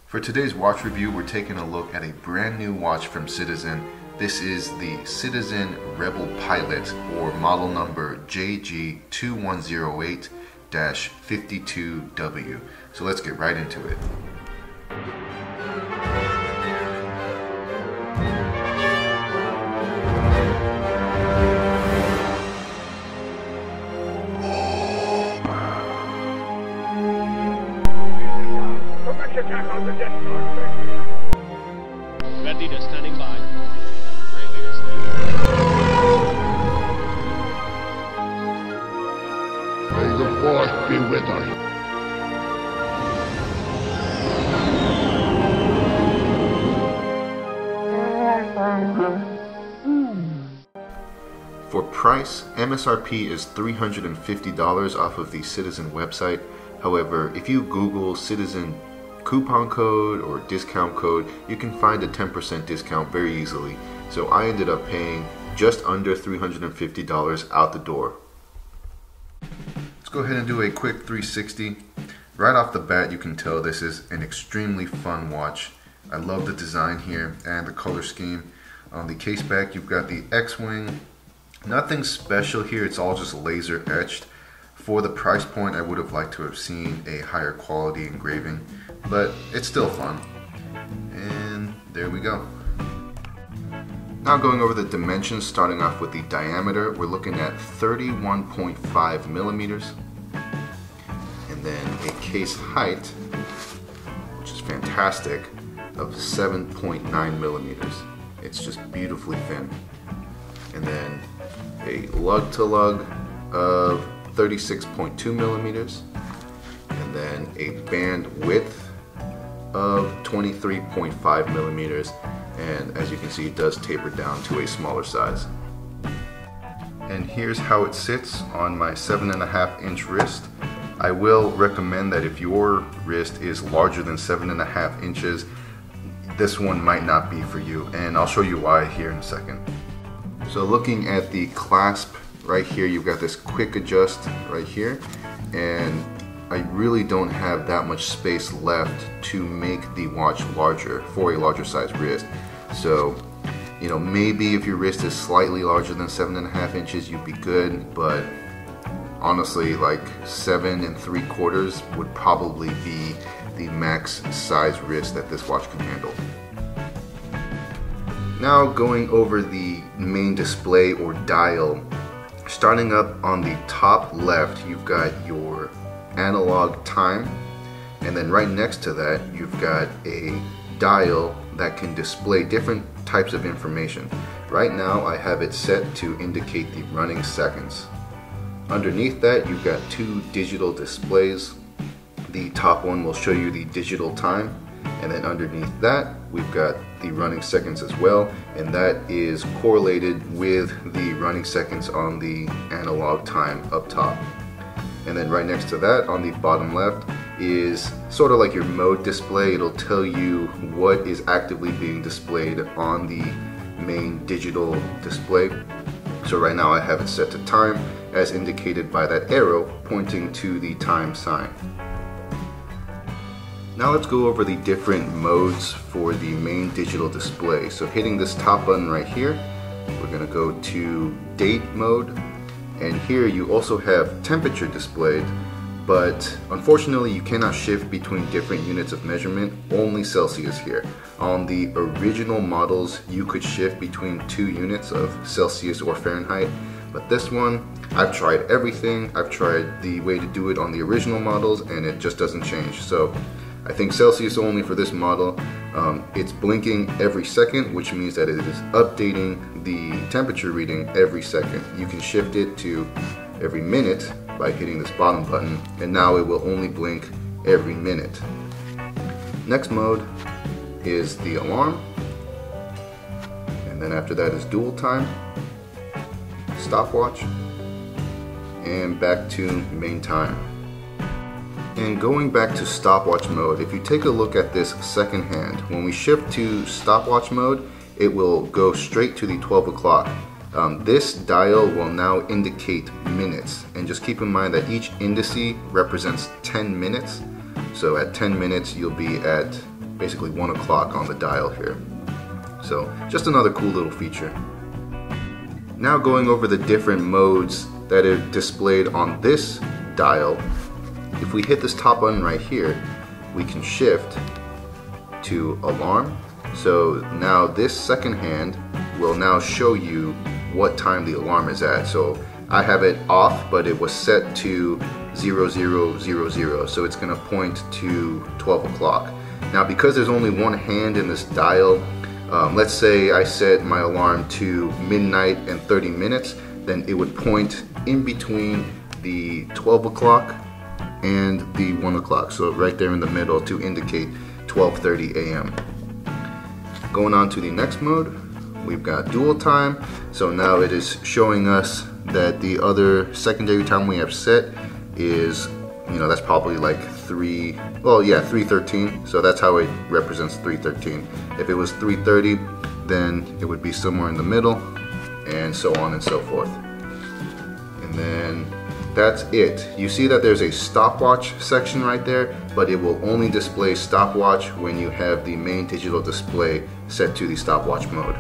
For today's watch review, we're taking a look at a brand new watch from Citizen. This is the Citizen Rebel Pilot, or model number JG2108-52W. So let's get right into it. Ready to standing by. May the Force be with us. For price, MSRP is $350 off of the Citizen website. However, if you Google Citizen coupon code or discount code, you can find a 10% discount very easily. So I ended up paying just under $350 out the door. Let's go ahead and do a quick 360. Right off the bat, you can tell this is an extremely fun watch. I love the design here and the color scheme. On the case back, you've got the X-Wing. Nothing special here, it's all just laser etched. For the price point, I would have liked to have seen a higher quality engraving, but it's still fun. And there we go. Now going over the dimensions, starting off with the diameter, we're looking at 31.5 millimeters. And then a case height, which is fantastic, of 7.9 millimeters. It's just beautifully thin. And then a lug to lug of 36.2 millimeters, and then a band width of 23.5 millimeters, and as you can see, it does taper down to a smaller size. And here's how it sits on my 7.5 inch wrist. I will recommend that if your wrist is larger than 7.5 inches, this one might not be for you, and I'll show you why here in a second. So looking at the clasp, right here you've got this quick adjust right here, and I really don't have that much space left to make the watch larger for a larger size wrist. So, you know, maybe if your wrist is slightly larger than 7.5 inches, you'd be good, but honestly, like 7 3/4 would probably be the max size wrist that this watch can handle. Now going over the main display or dial, starting up on the top left, you've got your analog time, and then right next to that, you've got a dial that can display different types of information. Right now, I have it set to indicate the running seconds. Underneath that, you've got two digital displays. The top one will show you the digital time, and then underneath that, we've got the running seconds as well, and that is correlated with the running seconds on the analog time up top. And then right next to that, on the bottom left, is sort of like your mode display. It'll tell you what is actively being displayed on the main digital display. So right now I have it set to time, as indicated by that arrow pointing to the time sign. Now let's go over the different modes for the main digital display. So hitting this top button right here, we're going to go to date mode, and here you also have temperature displayed, but unfortunately you cannot shift between different units of measurement, only Celsius here. On the original models you could shift between 2 units of Celsius or Fahrenheit, but this one, I've tried everything. I've tried the way to do it on the original models and it just doesn't change. So I think Celsius only for this model. It's blinking every second, which means that it is updating the temperature reading every second. You can shift it to every minute by hitting this bottom button, and now it will only blink every minute. Next mode is the alarm, and then after that is dual time, stopwatch, and back to main time. And going back to stopwatch mode, if you take a look at this second hand, when we shift to stopwatch mode, it will go straight to the 12 o'clock. This dial will now indicate minutes, and just keep in mind that each indice represents 10 minutes. So at 10 minutes you'll be at basically 1 o'clock on the dial here. So just another cool little feature. Now going over the different modes that are displayed on this dial. If we hit this top button right here, we can shift to alarm. So now this second hand will now show you what time the alarm is at. So I have it off, but it was set to 0000, so it's going to point to 12 o'clock. Now because there's only one hand in this dial, let's say I set my alarm to midnight and 30 minutes, then it would point in between the 12 o'clock and the 1 o'clock, so right there in the middle to indicate 12:30 a.m. Going on to the next mode, we've got dual time. So now it is showing us that the other secondary time we have set is, that's probably like 3:13. So that's how it represents 3:13. If it was 3:30, then it would be somewhere in the middle, and so on and so forth. And then that's it. You see that there's a stopwatch section right there, but it will only display stopwatch when you have the main digital display set to the stopwatch mode.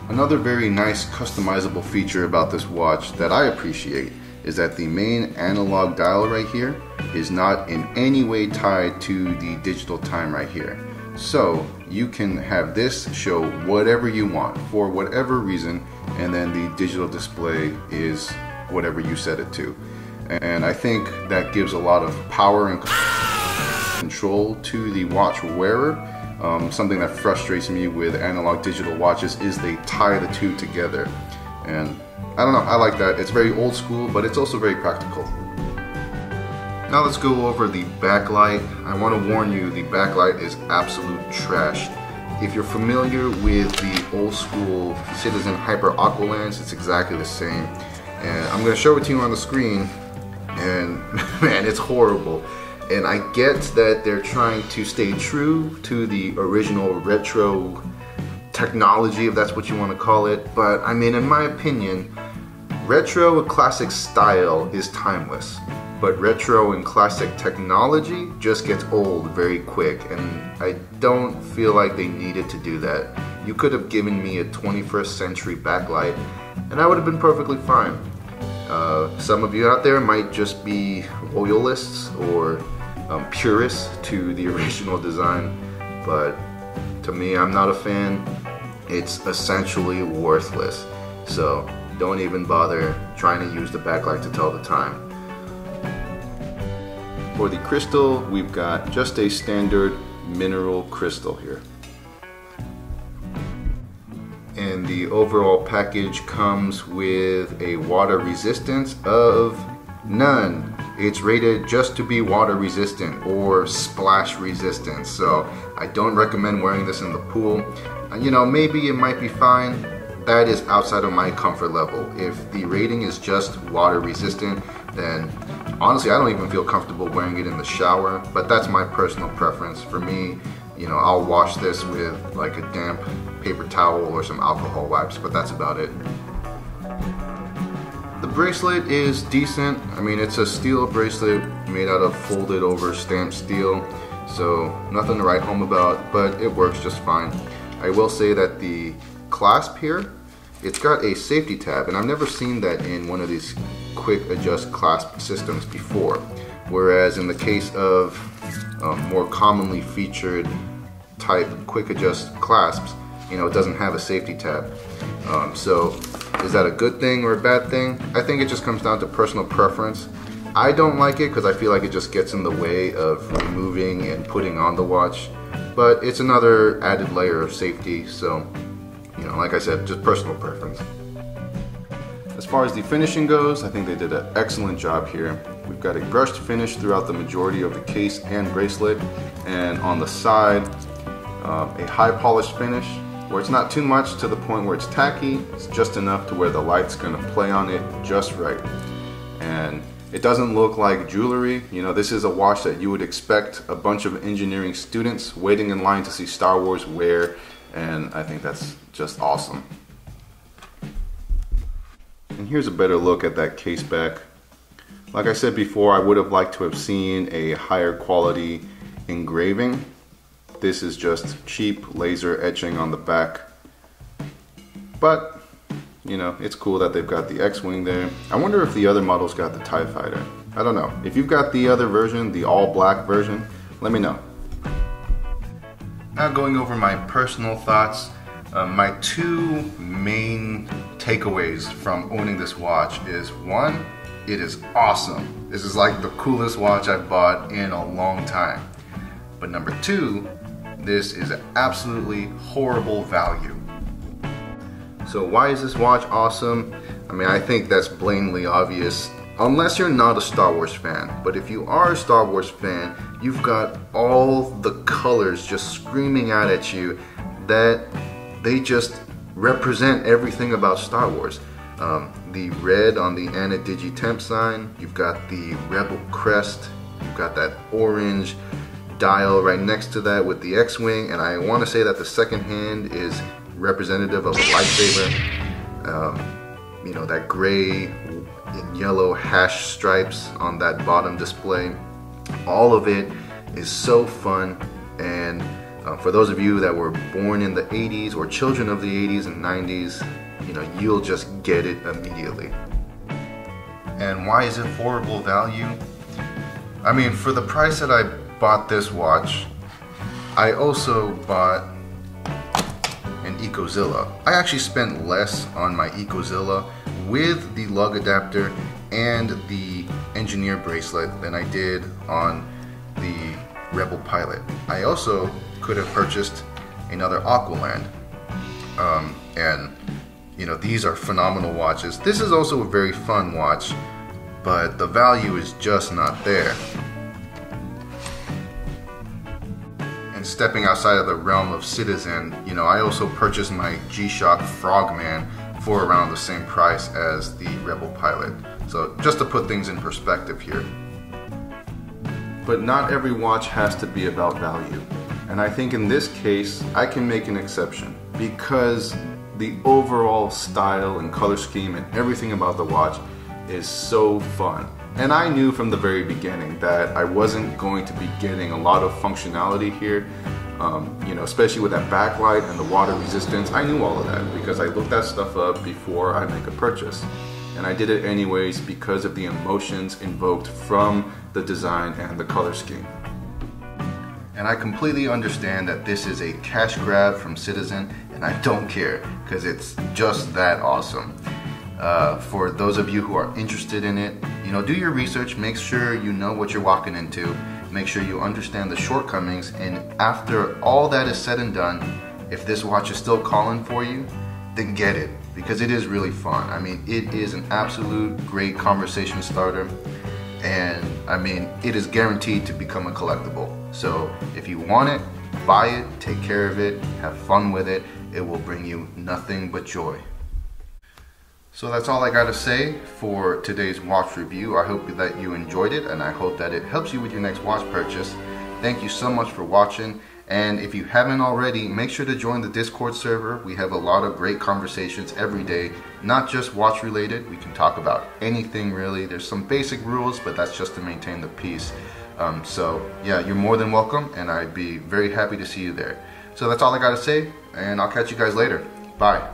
Another very nice customizable feature about this watch that I appreciate is that the main analog dial right here is not in any way tied to the digital time right here. So you can have this show whatever you want for whatever reason, and then the digital display is whatever you set it to. And I think that gives a lot of power and control to the watch wearer. Something that frustrates me with analog digital watches is they tie the two together. And I don't know, I like that. It's very old school, but it's also very practical. Now let's go over the backlight. I want to warn you, the backlight is absolute trash. If you're familiar with the old school Citizen Hyper Aqua Lens, it's exactly the same. And I'm going to show it to you on the screen, and man, it's horrible. And I get that they're trying to stay true to the original retro technology, if that's what you want to call it, but I mean, in my opinion, retro and classic style is timeless, but retro and classic technology just gets old very quick, and I don't feel like they needed to do that. You could have given me a 21st century backlight, and I would have been perfectly fine. Some of you out there might just be loyalists or purists to the original design, but to me, I'm not a fan. It's essentially worthless. So don't even bother trying to use the backlight to tell the time. For the crystal, we've got just a standard mineral crystal here. And the overall package comes with a water resistance of none. It's rated just to be water resistant or splash resistant, so I don't recommend wearing this in the pool. Maybe it might be fine. That is outside of my comfort level. If the rating is just water resistant, then honestly I don't even feel comfortable wearing it in the shower, but that's my personal preference. For me, I'll wash this with like a damp paper towel or some alcohol wipes, but that's about it. The bracelet is decent. I mean, it's a steel bracelet made out of folded over stamped steel, so nothing to write home about, but it works just fine. I will say that the clasp here, it's got a safety tab, and I've never seen that in one of these quick adjust clasp systems before. Whereas in the case of more commonly featured type quick adjust clasps, it doesn't have a safety tab. So is that a good thing or a bad thing? I think it just comes down to personal preference. I don't like it because I feel like it just gets in the way of removing and putting on the watch, but it's another added layer of safety, so like I said, just personal preference. As far as the finishing goes, I think they did an excellent job here. We've got a brushed finish throughout the majority of the case and bracelet, and on the side, a high polished finish where it's not too much to the point where it's tacky. It's just enough to where the light's going to play on it just right. And it doesn't look like jewelry. This is a watch that you would expect a bunch of engineering students waiting in line to see Star Wars wear, and I think that's just awesome. And here's a better look at that case back. Like I said before, I would have liked to have seen a higher quality engraving. This is just cheap laser etching on the back. But, you know, it's cool that they've got the X-Wing there. I wonder if the other models got the TIE Fighter. I don't know. If you've got the other version, the all-black version, let me know. Now going over my personal thoughts, my two main takeaways from owning this watch is, one, it is awesome. This is like the coolest watch I've bought in a long time. But number two, this is an absolutely horrible value. So why is this watch awesome? I mean, I think that's blatantly obvious, unless you're not a Star Wars fan. But if you are a Star Wars fan, you've got all the colors just screaming out at you that they just represent everything about Star Wars. The red on the Ana-Digi temp sign, you've got the Rebel crest, you've got that orange dial right next to that with the X-Wing, and I want to say that the second hand is representative of a lightsaber. You know, that gray and yellow hash stripes on that bottom display. All of it is so fun, and for those of you that were born in the 80s or children of the 80s and 90s, you know, you'll just get it immediately. And why is it horrible value? I mean, for the price that I bought this watch, I also bought an Ecozilla. I actually spent less on my Ecozilla with the lug adapter and the engineer bracelet than I did on the Rebel Pilot. I also could have purchased another Aqualand. And you know, these are phenomenal watches. This is also a very fun watch, but the value is just not there. And stepping outside of the realm of Citizen, you know, I also purchased my G-Shock Frogman for around the same price as the Rebel Pilot. So just to put things in perspective here. But not every watch has to be about value. And I think in this case, I can make an exception because the overall style and color scheme and everything about the watch is so fun. And I knew from the very beginning that I wasn't going to be getting a lot of functionality here, you know, especially with that backlight and the water resistance. I knew all of that because I looked that stuff up before I make a purchase. And I did it anyways because of the emotions invoked from the design and the color scheme. And I completely understand that this is a cash grab from Citizen, and I don't care because it's just that awesome. For those of you who are interested in it, you know, do your research, make sure you know what you're walking into, make sure you understand the shortcomings, and after all that is said and done, if this watch is still calling for you, then get it, because it is really fun. I mean, it is an absolute great conversation starter, and I mean, it is guaranteed to become a collectible. So if you want it, buy it, take care of it, have fun with it. It will bring you nothing but joy. So that's all I gotta say for today's watch review. I hope that you enjoyed it, and I hope that it helps you with your next watch purchase. Thank you so much for watching, and if you haven't already, make sure to join the Discord server. We have a lot of great conversations every day, not just watch related. We can talk about anything really. There's some basic rules, but that's just to maintain the peace. So yeah, you're more than welcome, and I'd be very happy to see you there. So that's all I gotta say, and I'll catch you guys later. Bye.